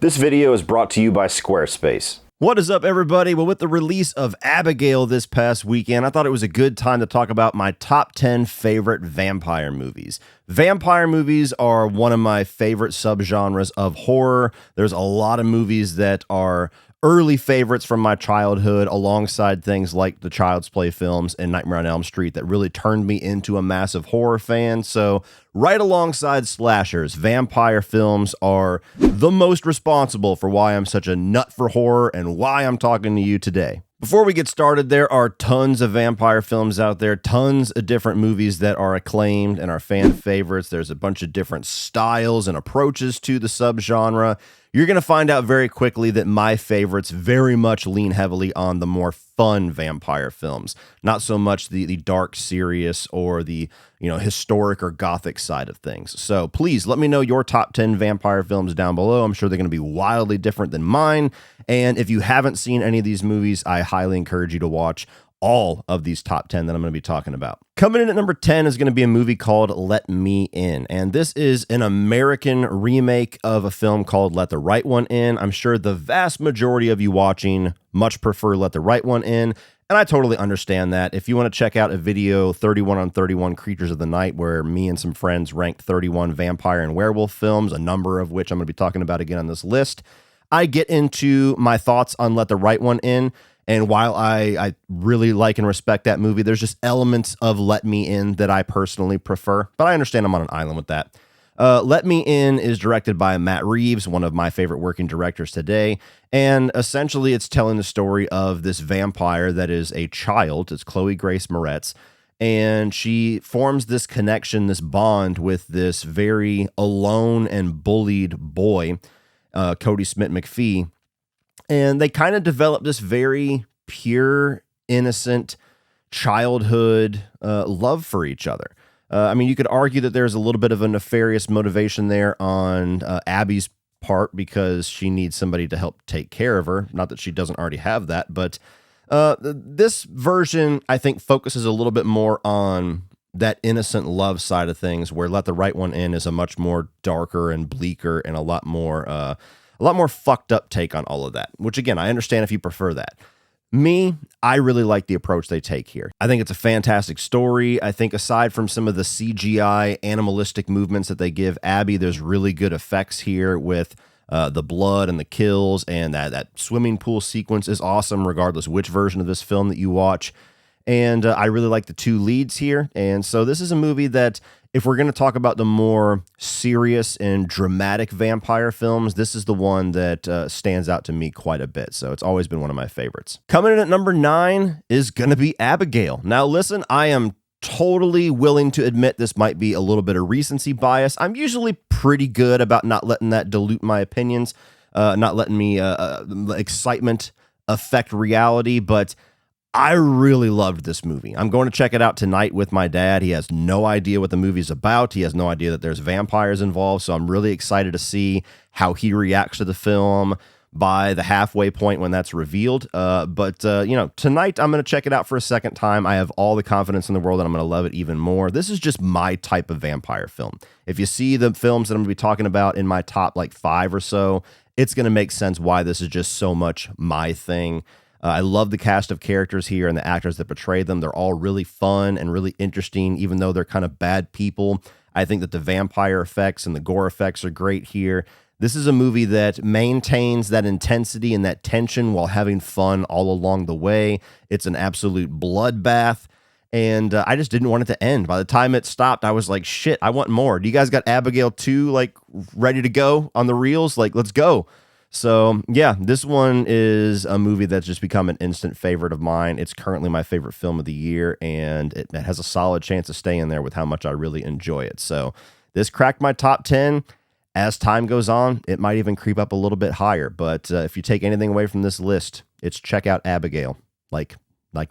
This video is brought to you by Squarespace. What is up, everybody? Well, with the release of Abigail this past weekend, I thought it was a good time to talk about my top 10 favorite vampire movies. Vampire movies are one of my favorite subgenres of horror. There's a lot of movies that are early favorites from my childhood, alongside things like the Child's Play films and Nightmare on Elm Street that really turned me into a massive horror fan. So right alongside slashers, vampire films are the most responsible for why I'm such a nut for horror and why I'm talking to you today. Before we get started, there are tons of vampire films out there, tons of different movies that are acclaimed and are fan favorites. There's a bunch of different styles and approaches to the subgenre. You're going to find out very quickly that my favorites very much lean heavily on the more fun vampire films, not so much the dark, serious, or the historic or gothic side of things. So please let me know your top 10 vampire films down below. I'm sure they're going to be wildly different than mine. And if you haven't seen any of these movies, I highly encourage you to watch all of these top 10 that I'm going to be talking about. Coming in at number 10 is going to be a movie called Let Me In. And this is an American remake of a film called Let the Right One In. I'm sure the vast majority of you watching much prefer Let the Right One In. And I totally understand that. If you want to check out a video, 31 on 31 Creatures of the Night, where me and some friends ranked 31 vampire and werewolf films, a number of which I'm going to be talking about again on this list, I get into my thoughts on Let the Right One In. And while I really like and respect that movie, there's just elements of Let Me In that I personally prefer. But I understand I'm on an island with that. Let Me In is directed by Matt Reeves, one of my favorite working directors today. And essentially, it's telling the story of this vampire that is a child. It's Chloe Grace Moretz. And she forms this connection, this bond with this very alone and bullied boy, Cody Smith McPhee. And they kind of develop this very pure, innocent childhood love for each other. I mean, you could argue that there's a little bit of a nefarious motivation there on Abby's part because she needs somebody to help take care of her. Not that she doesn't already have that, but this version, I think, focuses a little bit more on that innocent love side of things, where Let the Right One In is a much more darker and bleaker and a lot more fucked up take on all of that, which again, I understand if you prefer that. Me, I really like the approach they take here. I think it's a fantastic story. I think aside from some of the CGI animalistic movements that they give Abby, there's really good effects here with the blood and the kills, and that swimming pool sequence is awesome regardless which version of this film that you watch. And I really like the two leads here. And so this is a movie that, if we're going to talk about the more serious and dramatic vampire films, this is the one that stands out to me quite a bit. So it's always been one of my favorites. Coming in at number 9 is going to be Abigail. Now, listen, I am totally willing to admit this might be a little bit of recency bias. I'm usually pretty good about not letting that dilute my opinions, not letting me excitement affect reality, but I really loved this movie. I'm going to check it out tonight with my dad. He has no idea what the movie's about. He has no idea that there's vampires involved. So I'm really excited to see how he reacts to the film by the halfway point when that's revealed. But tonight I'm going to check it out for a second time. I have all the confidence in the world that I'm going to love it even more. This is just my type of vampire film. If you see the films that I'm going to be talking about in my top 5 or so, it's going to make sense why this is just so much my thing. I love the cast of characters here and the actors that portray them. They're all really fun and really interesting, even though they're kind of bad people. I think that the vampire effects and the gore effects are great here. This is a movie that maintains that intensity and that tension while having fun all along the way. It's an absolute bloodbath, and I just didn't want it to end. By the time it stopped, I was like, shit, I want more. Do you guys got Abigail 2 ready to go on the reels? Let's go. So yeah, this one is a movie that's just become an instant favorite of mine. It's currently my favorite film of the year, and it has a solid chance of staying there with how much I really enjoy it. So this cracked my top 10. As time goes on, it might even creep up a little bit higher. But if you take anything away from this list, it's check out Abigail. Like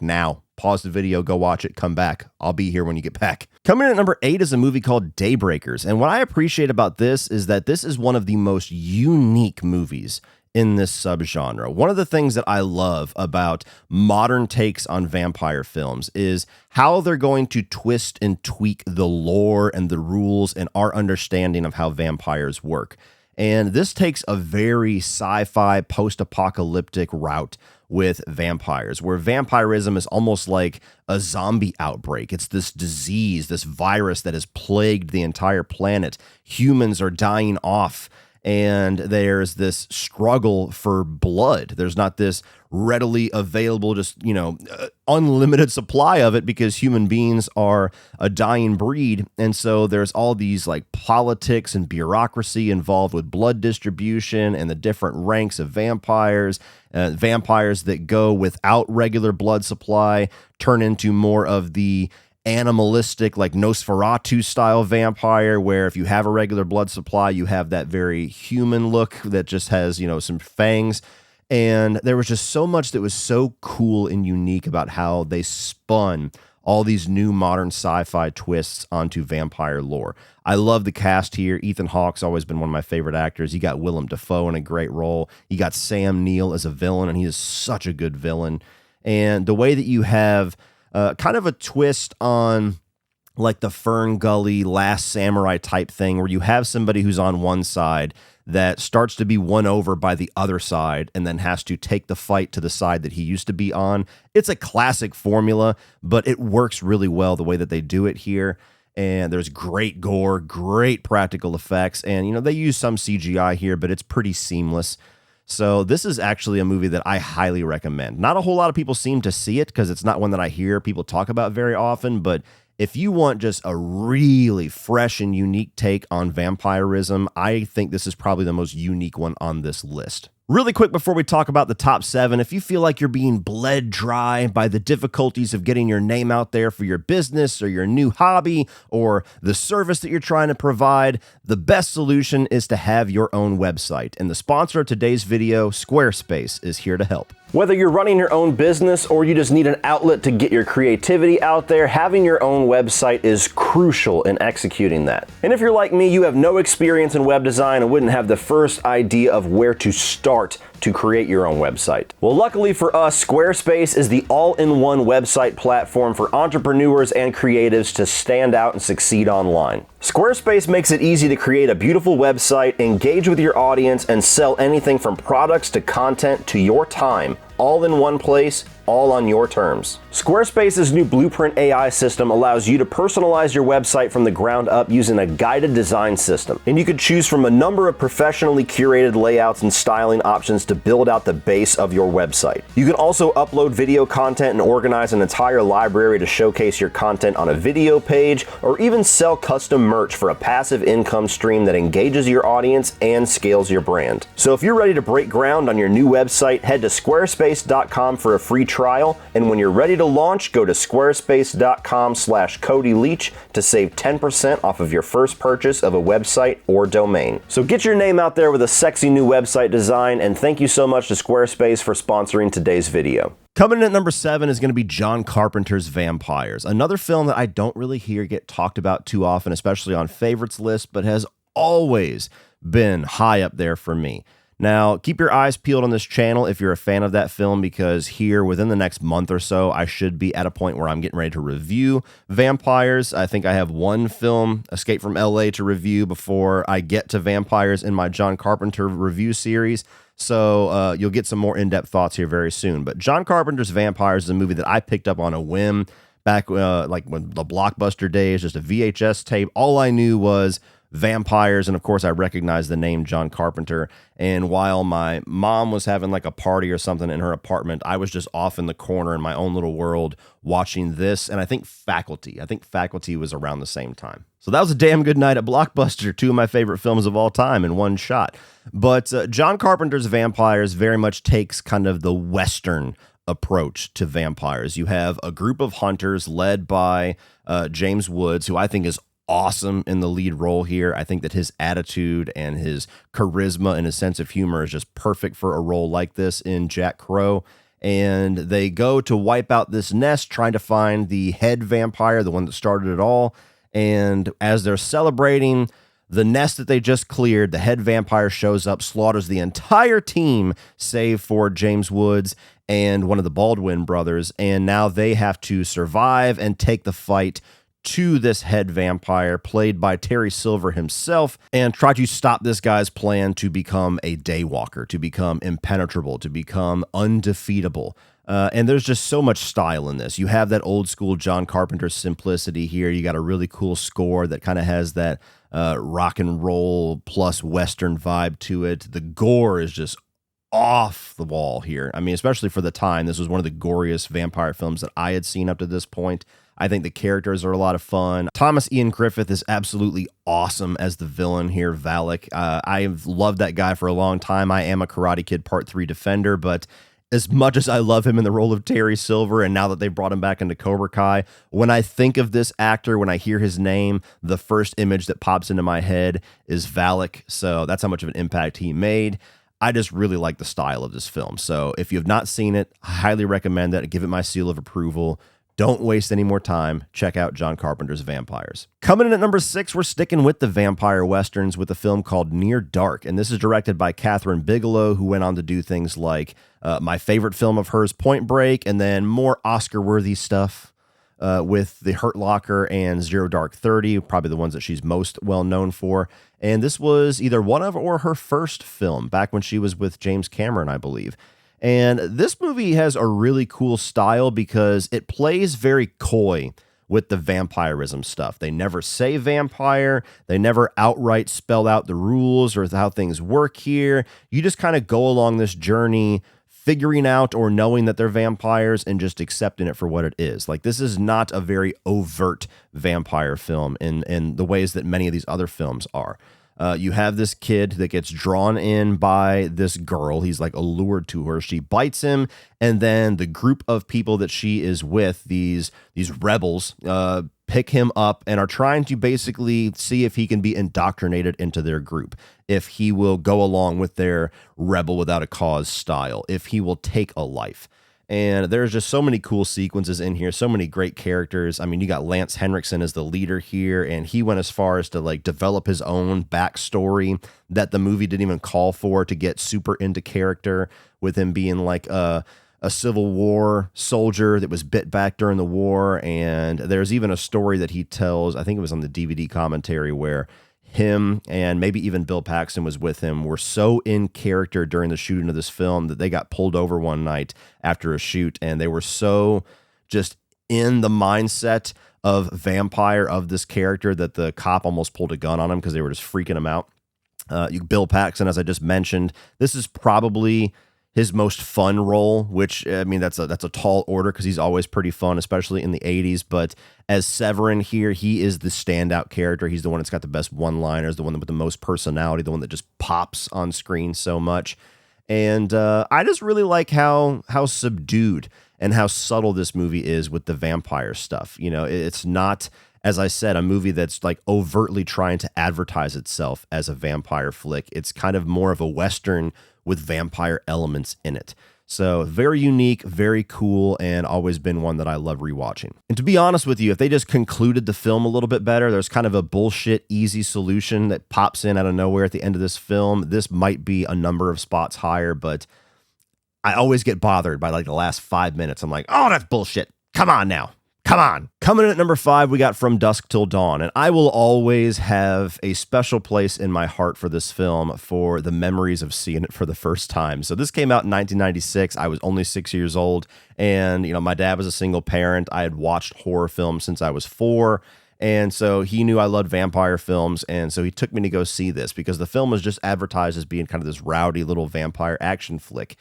now. Pause the video, go watch it, come back. I'll be here when you get back. Coming in at number 8 is a movie called Daybreakers. And what I appreciate about this is that this is one of the most unique movies in this subgenre. One of the things that I love about modern takes on vampire films is how they're going to twist and tweak the lore and the rules and our understanding of how vampires work. And this takes a very sci-fi post-apocalyptic route with vampires, where vampirism is almost like a zombie outbreak. It's this disease, this virus that has plagued the entire planet. Humans are dying off, and there's this struggle for blood. There's not this readily available, just, unlimited supply of it, because human beings are a dying breed. And so there's all these like politics and bureaucracy involved with blood distribution and the different ranks of vampires. Vampires that go without regular blood supply turn into more of the animalistic, like Nosferatu style vampire, where if you have a regular blood supply, you have that very human look that just has, some fangs. And there was just so much that was so cool and unique about how they spun all these new modern sci-fi twists onto vampire lore. I love the cast here. Ethan Hawke's always been one of my favorite actors. You got Willem Dafoe in a great role. You got Sam Neill as a villain, and he is such a good villain. And the way that you have kind of a twist on like the Fern Gully Last Samurai type thing, where you have somebody who's on one side that starts to be won over by the other side and then has to take the fight to the side that he used to be on. It's a classic formula, but it works really well the way that they do it here. And there's great gore, great practical effects, and they use some CGI here, but it's pretty seamless. So this is actually a movie that I highly recommend. Not a whole lot of people seem to see it because it's not one that I hear people talk about very often, but if you want just a really fresh and unique take on vampirism, I think this is probably the most unique one on this list. Really quick before we talk about the top 7, if you feel like you're being bled dry by the difficulties of getting your name out there for your business or your new hobby or the service that you're trying to provide, the best solution is to have your own website. And the sponsor of today's video, Squarespace, is here to help. Whether you're running your own business or you just need an outlet to get your creativity out there, having your own website is crucial in executing that. And if you're like me, you have no experience in web design and wouldn't have the first idea of where to start to create your own website. Well, luckily for us, Squarespace is the all-in-one website platform for entrepreneurs and creatives to stand out and succeed online. Squarespace makes it easy to create a beautiful website, engage with your audience, and sell anything from products to content to your time, all in one place, all on your terms. Squarespace's new Blueprint AI system allows you to personalize your website from the ground up using a guided design system. And you can choose from a number of professionally curated layouts and styling options to build out the base of your website. You can also upload video content and organize an entire library to showcase your content on a video page, or even sell custom merch for a passive income stream that engages your audience and scales your brand. So if you're ready to break ground on your new website, head to squarespace.com for a free trial, and when you're ready to launch, go to squarespace.com/Cody Leach to save 10% off of your first purchase of a website or domain. So get your name out there with a sexy new website design, and thank you so much to Squarespace for sponsoring today's video. Coming in at number 7 is going to be John Carpenter's Vampires, another film that I don't really hear get talked about too often, especially on favorites lists, but has always been high up there for me. Now, keep your eyes peeled on this channel if you're a fan of that film, because here within the next month or so, I should be at a point where I'm getting ready to review Vampires. I think I have one film, Escape from LA, to review before I get to Vampires in my John Carpenter review series. So you'll get some more in-depth thoughts here very soon. But John Carpenter's Vampires is a movie that I picked up on a whim back like when the Blockbuster days, just a VHS tape. All I knew was vampires, and of course I recognized the name John Carpenter. And while my mom was having like a party or something in her apartment, I was just off in the corner in my own little world watching this, and I think Faculty was around the same time. So that was a damn good night at Blockbuster, two of my favorite films of all time in one shot. But John Carpenter's Vampires very much takes kind of the Western approach to vampires. You have a group of hunters led by James Woods, who I think is awesome in the lead role here. I think that his attitude and his charisma and his sense of humor is just perfect for a role like this in Jack Crow. And they go to wipe out this nest, trying to find the head vampire, the one that started it all. And as they're celebrating the nest that they just cleared, the head vampire shows up, slaughters the entire team, save for James Woods and one of the Baldwin brothers. And now they have to survive and take the fight to this head vampire, played by Terry Silver himself, and try to stop this guy's plan to become a daywalker, to become impenetrable, to become undefeatable. And there's just so much style in this. You have that old school John Carpenter simplicity here. You got a really cool score that kind of has that rock and roll plus Western vibe to it. The gore is just off the wall here. I mean, especially for the time, this was one of the goriest vampire films that I had seen up to this point. I think the characters are a lot of fun. Thomas Ian Griffith is absolutely awesome as the villain here, Valak. I've loved that guy for a long time. I am a Karate Kid Part 3 defender, but as much as I love him in the role of Terry Silver, and now that they brought him back into Cobra Kai, when I think of this actor, when I hear his name, the first image that pops into my head is Valak. So that's how much of an impact he made. I just really like the style of this film. So if you have not seen it, I highly recommend it. Give it my seal of approval. Don't waste any more time. Check out John Carpenter's Vampires. Coming in at number 6, we're sticking with the vampire westerns with a film called Near Dark. And this is directed by Catherine Bigelow, who went on to do things like my favorite film of hers, Point Break, and then more Oscar-worthy stuff with The Hurt Locker and Zero Dark 30, probably the ones that she's most well known for. And this was either one of or her first film back when she was with James Cameron, I believe. And this movie has a really cool style because it plays very coy with the vampirism stuff. They never say vampire. They never outright spell out the rules or how things work here. You just kind of go along this journey figuring out or knowing that they're vampires and just accepting it for what it is. Like, this is not a very overt vampire film in the ways that many of these other films are. You have this kid that gets drawn in by this girl. He's like allured to her. She bites him, and then the group of people that she is with, these rebels, pick him up and are trying to basically see if he can be indoctrinated into their group, if he will go along with their rebel without a cause style, if he will take a life. And there's just so many cool sequences in here, so many great characters. I mean, you got Lance Henriksen as the leader here, and he went as far as to like develop his own backstory that the movie didn't even call for, to get super into character, with him being like a Civil War soldier that was bit back during the war. And there's even a story that he tells, I think it was on the DVD commentary, where him and maybe even Bill Paxton was with him, were so in character during the shooting of this film that they got pulled over one night after a shoot, and they were so just in the mindset of vampire of this character that the cop almost pulled a gun on him because they were just freaking him out. Bill Paxton, as I just mentioned, this is probably his most fun role, which, I mean, that's a tall order because he's always pretty fun, especially in the 80s. But as Severin here, he is the standout character. He's the one that's got the best one-liners, the one with the most personality, the one that just pops on screen so much. And I just really like how subdued and how subtle this movie is with the vampire stuff. You know, it's not, as I said, a movie that's like overtly trying to advertise itself as a vampire flick. It's kind of more of a Western with vampire elements in it. So very unique, very cool, and always been one that I love rewatching. And to be honest with you, if they just concluded the film a little bit better, there's kind of a bullshit easy solution that pops in out of nowhere at the end of this film. This might be a number of spots higher, but I always get bothered by like the last 5 minutes. I'm like, oh, that's bullshit. Come on now. Come on. Coming in at number 5, we got From Dusk Till Dawn. And I will always have a special place in my heart for this film for the memories of seeing it for the first time. So this came out in 1996. I was only 6 years old. And, you know, my dad was a single parent. I had watched horror films since I was 4. And so he knew I loved vampire films. And so he took me to go see this because the film was just advertised as being kind of this rowdy little vampire action flick.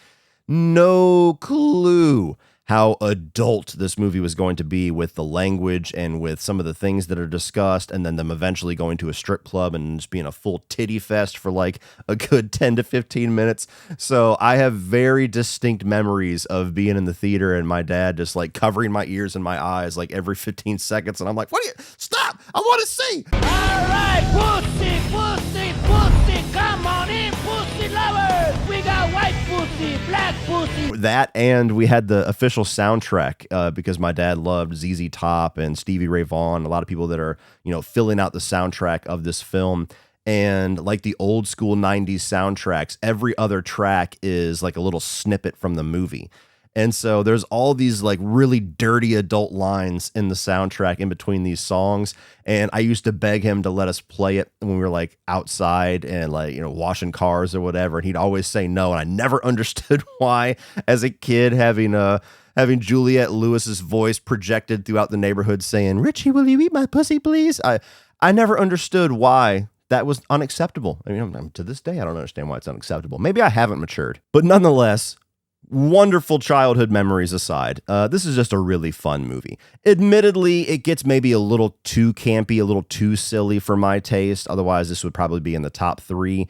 No clue how adult this movie was going to be with the language and with some of the things that are discussed, and then them eventually going to a strip club and just being a full titty fest for like a good 10 to 15 minutes. So I have very distinct memories of being in the theater and my dad just like covering my ears and my eyes like every 15 seconds. And I'm like, what do you, stop, I want to see. All right, pussy, pussy, pussy, come on in, pussy lovers. We got white pussy, black pussy. That, and we had the official soundtrack because my dad loved ZZ Top and Stevie Ray Vaughan, a lot of people that are, you know, filling out the soundtrack of this film. And like the old school 90s soundtracks, every other track is like a little snippet from the movie. And so there's all these like really dirty adult lines in the soundtrack in between these songs. And I used to beg him to let us play it when we were like outside and like, you know, washing cars or whatever. And he'd always say no. And I never understood why as a kid having Juliette Lewis's voice projected throughout the neighborhood saying, "Richie, will you eat my pussy, please?" I never understood why that was unacceptable. I mean, to this day, I don't understand why it's unacceptable. Maybe I haven't matured. But nonetheless, wonderful childhood memories aside, this is just a really fun movie. Admittedly, it gets maybe a little too campy, a little too silly for my taste. Otherwise, this would probably be in the top 3.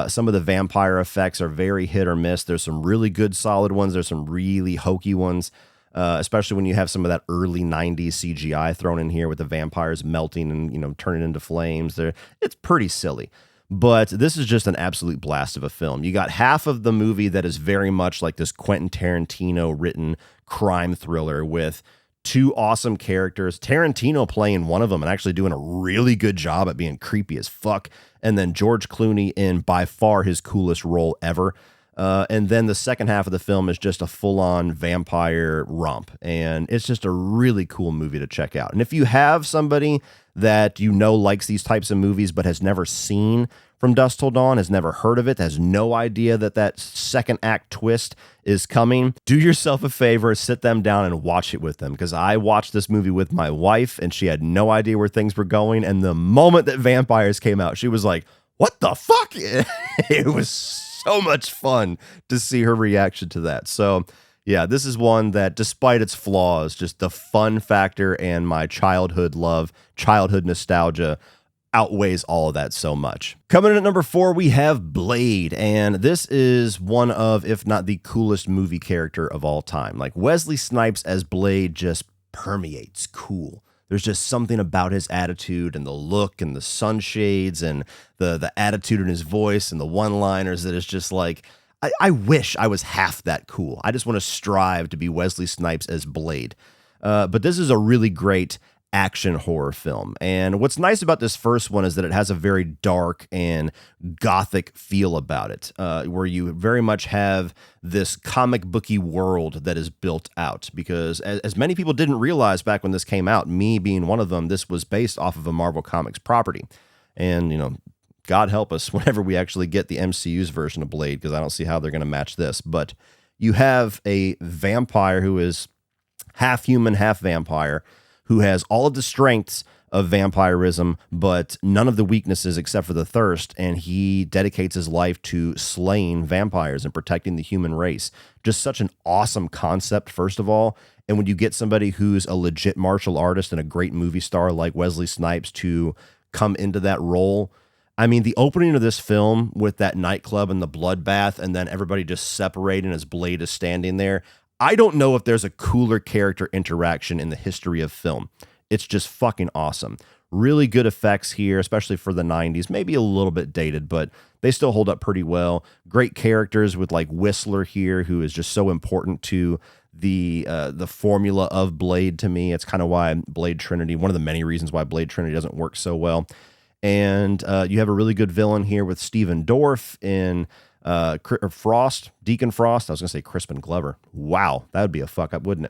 Some of the vampire effects are very hit or miss. There's some really good solid ones. There's some really hokey ones, especially when you have some of that early 90s CGI thrown in here with the vampires melting and, you know, turning into flames. It's pretty silly. But this is just an absolute blast of a film. You got half of the movie that is very much like this Quentin Tarantino written crime thriller with 2 awesome characters. Tarantino playing one of them and actually doing a really good job at being creepy as fuck. And then George Clooney in by far his coolest role ever. And then the second half of the film is just a full-on vampire romp. And it's just a really cool movie to check out. And if you have somebody that you know likes these types of movies but has never seen From Dusk Till Dawn, has never heard of it, has no idea that second act twist is coming, do yourself a favor, sit them down and watch it with them. Because I watched this movie with my wife and she had no idea where things were going. And the moment that vampires came out, she was like, "What the fuck?" It was so much fun to see her reaction to that. So yeah, this is one that, despite its flaws, just the fun factor and my childhood love, childhood nostalgia outweighs all of that so much. Coming in at number 4, we have Blade, and this is one of, if not the coolest movie character of all time. Like, Wesley Snipes as Blade just permeates cool. There's just something about his attitude and the look and the sunshades and the attitude in his voice and the one-liners that is just like, I wish I was half that cool. I just want to strive to be Wesley Snipes as Blade. But this is a really great action horror film. And what's nice about this first one is that it has a very dark and gothic feel about it, where you very much have this comic booky world that is built out. Because as many people didn't realize back when this came out, me being one of them, this was based off of a Marvel Comics property. And, you know, God help us whenever we actually get the MCU's version of Blade, because I don't see how they're going to match this. But you have a vampire who is half human, half vampire, who has all of the strengths of vampirism, but none of the weaknesses except for the thirst. And he dedicates his life to slaying vampires and protecting the human race. Just such an awesome concept, first of all. And when you get somebody who's a legit martial artist and a great movie star like Wesley Snipes to come into that role, I mean, the opening of this film with that nightclub and the bloodbath and then everybody just separating as Blade is standing there, I don't know if there's a cooler character interaction in the history of film. It's just fucking awesome. Really good effects here, especially for the 90s. Maybe a little bit dated, but they still hold up pretty well. Great characters with like Whistler here, who is just so important to the formula of Blade to me. It's kind of why Blade Trinity, one of the many reasons why Blade Trinity doesn't work so well. And you have a really good villain here with Steven Dorff in Deacon Frost. I was going to say Crispin Glover. Wow, that would be a fuck up, wouldn't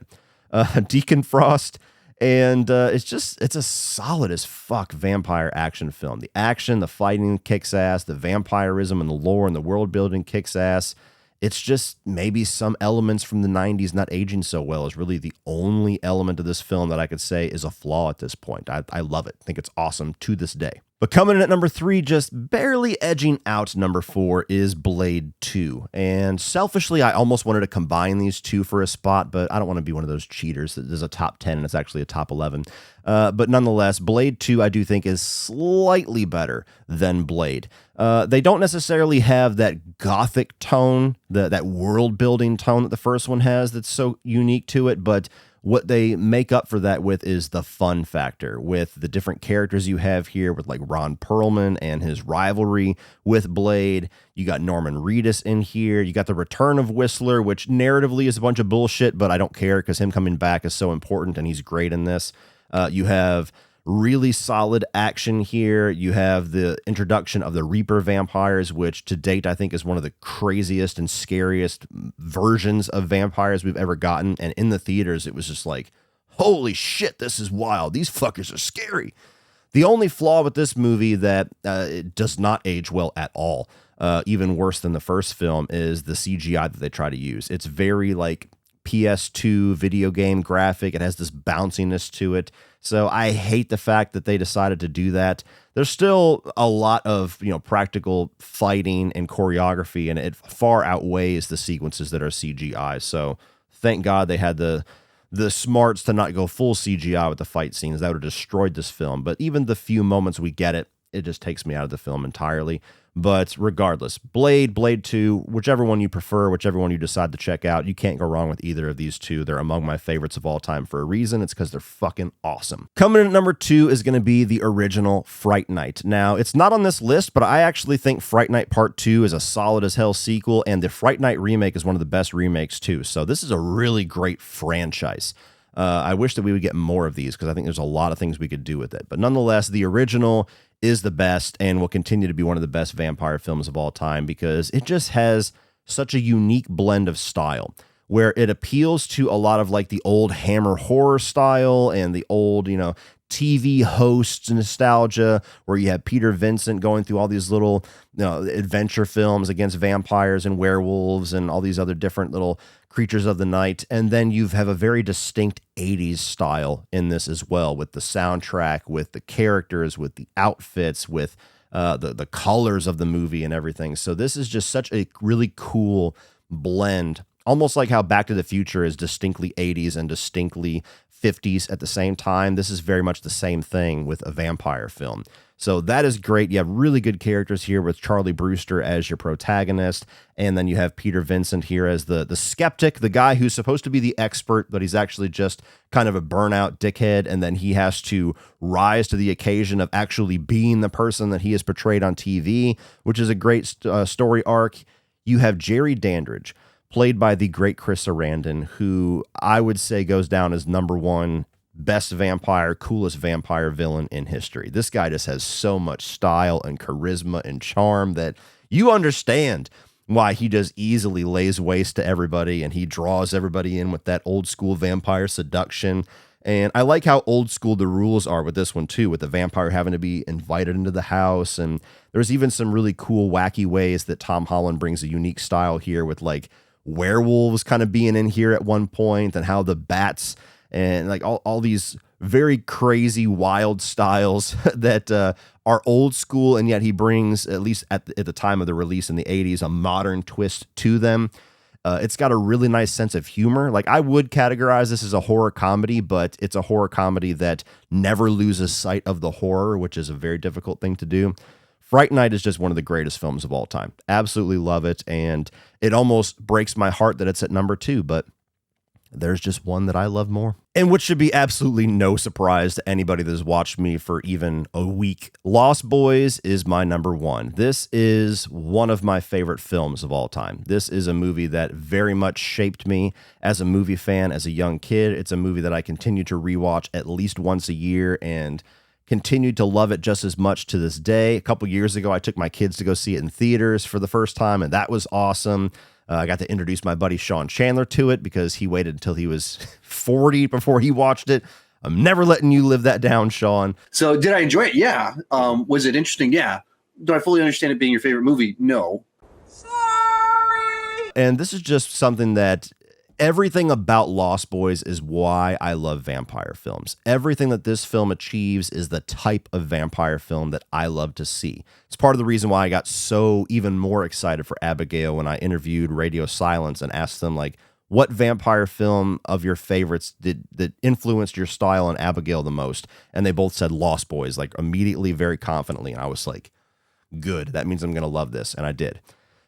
it? Deacon Frost. And it's a solid as fuck vampire action film. The action, the fighting kicks ass, the vampirism and the lore and the world building kicks ass. It's just maybe some elements from the 90s not aging so well is really the only element of this film that I could say is a flaw at this point. I love it. I think it's awesome to this day. But coming in at number 3, just barely edging out number 4, is Blade 2. And selfishly, I almost wanted to combine these two for a spot, but I don't want to be one of those cheaters that there's a top 10 and it's actually a top 11. But nonetheless, Blade 2, I do think, is slightly better than Blade. They don't necessarily have that gothic tone, that world-building tone that the first one has that's so unique to it, but what they make up for that with is the fun factor with the different characters you have here with like Ron Perlman and his rivalry with Blade. You got Norman Reedus in here. You got the return of Whistler, which narratively is a bunch of bullshit, but I don't care because him coming back is so important and he's great in this. You have really solid action here. You have the introduction of the Reaper vampires, which to date I think is one of the craziest and scariest versions of vampires we've ever gotten. And in the theaters, it was just like, holy shit, this is wild. These fuckers are scary. The only flaw with this movie that it does not age well at all, even worse than the first film, is the CGI that they try to use. It's very like PS2 video game graphic. It has this bounciness to it. So I hate the fact that they decided to do that. There's still a lot of, practical fighting and choreography, and it far outweighs the sequences that are CGI. So thank God they had the smarts to not go full CGI with the fight scenes. That would have destroyed this film. But even the few moments we get it, it just takes me out of the film entirely. But regardless, Blade 2, whichever one you prefer, whichever one you decide to check out, you can't go wrong with either of these two. They're among my favorites of all time for a reason. It's because they're fucking awesome. Coming in at number 2 is going to be the original Fright Night. Now, it's not on this list, but I actually think Fright Night Part 2 is a solid as hell sequel, and the Fright Night remake is one of the best remakes too. So this is a really great franchise. I wish that we would get more of these because I think there's a lot of things we could do with it. But nonetheless, the original is the best and will continue to be one of the best vampire films of all time because it just has such a unique blend of style where it appeals to a lot of like the old Hammer horror style and the old, TV hosts nostalgia, where you have Peter Vincent going through all these little adventure films against vampires and werewolves and all these other different little creatures of the night. And then you have a very distinct 80s style in this as well, with the soundtrack, with the characters, with the outfits, with the colors of the movie and everything. So this is just such a really cool blend, almost like how Back to the Future is distinctly 80s and distinctly 50s at the same time. This is very much the same thing with a vampire film. So that is great. You have really good characters here with Charlie Brewster as your protagonist, and then you have Peter Vincent here as the skeptic, the guy who's supposed to be the expert, but he's actually just kind of a burnout dickhead, and then he has to rise to the occasion of actually being the person that he is portrayed on TV, which is a great story arc. You have Jerry Dandridge, played by the great Chris Sarandon, who I would say goes down as number one best vampire, coolest vampire villain in history. This guy just has so much style and charisma and charm that you understand why he just easily lays waste to everybody and he draws everybody in with that old school vampire seduction. And I like how old school the rules are with this one too, with the vampire having to be invited into the house. And there's even some really cool, wacky ways that Tom Holland brings a unique style here with like werewolves kind of being in here at one point, and how the bats and like all these very crazy wild styles that are old school, and yet he brings, at least at the time of the release in the 80s, a modern twist to them. It's got a really nice sense of humor. Like, I would categorize this as a horror comedy, but it's a horror comedy that never loses sight of the horror, which is a very difficult thing to do. Fright Night is just one of the greatest films of all time. Absolutely love it, and it almost breaks my heart that it's at number 2, but there's just one that I love more. And which should be absolutely no surprise to anybody that has watched me for even a week. Lost Boys is my number 1. This is one of my favorite films of all time. This is a movie that very much shaped me as a movie fan as a young kid. It's a movie that I continue to rewatch at least once a year and continued to love it just as much to this day. A couple years ago, I took my kids to go see it in theaters for the first time, and that was awesome. I got to introduce my buddy Sean Chandler to it because he waited until he was 40 before he watched it. I'm never letting you live that down, Sean. So did I enjoy it? Yeah. Was it interesting? Yeah. Do I fully understand it being your favorite movie? No. Sorry. And this is just something that everything about Lost Boys is why I love vampire films. Everything that this film achieves is the type of vampire film that I love to see. It's part of the reason why I got so even more excited for Abigail when I interviewed Radio Silence and asked them, like, what vampire film of your favorites that influenced your style on Abigail the most? And they both said Lost Boys, like, immediately, very confidently. And I was like, good, that means I'm going to love this. And I did.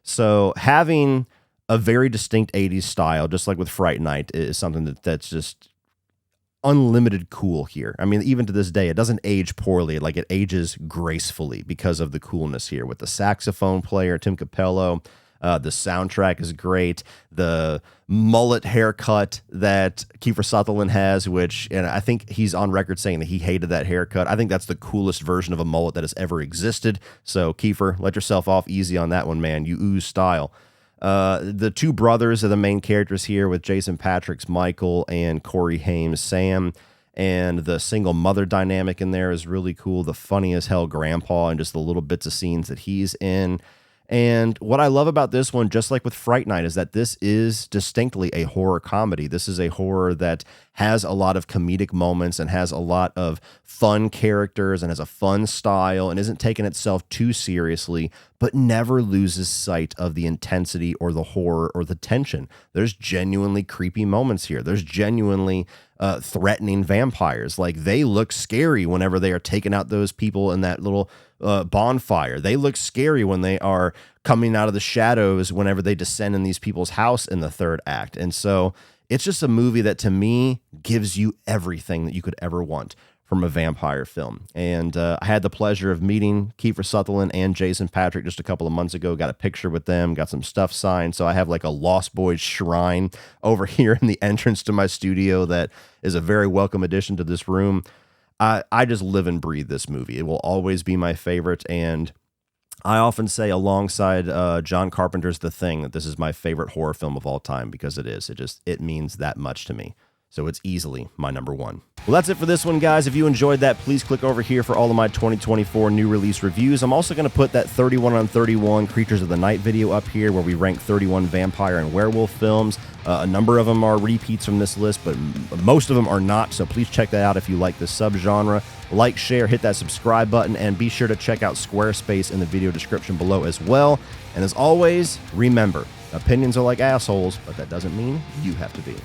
So having a very distinct 80s style, just like with Fright Night, is something that's just unlimited cool here. I mean, even to this day, it doesn't age poorly. Like, it ages gracefully because of the coolness here with the saxophone player, Tim Capello. The soundtrack is great. The mullet haircut that Kiefer Sutherland has, and I think he's on record saying that he hated that haircut. I think that's the coolest version of a mullet that has ever existed. So Kiefer, let yourself off easy on that one, man. You ooze style. The two brothers are the main characters here, with Jason Patric's Michael and Corey Haim's Sam. And the single mother dynamic in there is really cool. The funny as hell grandpa and just the little bits of scenes that he's in. And what I love about this one, just like with Fright Night, is that this is distinctly a horror comedy. This is a horror that has a lot of comedic moments and has a lot of fun characters and has a fun style and isn't taking itself too seriously, but never loses sight of the intensity or the horror or the tension. There's genuinely creepy moments here. There's genuinely threatening vampires. Like, they look scary whenever they are taking out those people in that little bonfire. They look scary when they are coming out of the shadows whenever they descend in these people's house in the third act. And so it's just a movie that, to me, gives you everything that you could ever want from a vampire film. And I had the pleasure of meeting Kiefer Sutherland and Jason Patric just a couple of months ago. Got a picture with them, got some stuff signed. So I have like a Lost Boys shrine over here in the entrance to my studio that is a very welcome addition to this room. I just live and breathe this movie. It will always be my favorite. And I often say, alongside John Carpenter's The Thing, that this is my favorite horror film of all time, because it is. It means that much to me. So it's easily my number one. Well, that's it for this one, guys. If you enjoyed that, please click over here for all of my 2024 new release reviews. I'm also going to put that 31 on 31 Creatures of the Night video up here, where we rank 31 vampire and werewolf films. A number of them are repeats from this list, but most of them are not. So please check that out if you like this subgenre. Like, share, hit that subscribe button, and be sure to check out Squarespace in the video description below as well. And as always, remember, opinions are like assholes, but that doesn't mean you have to be.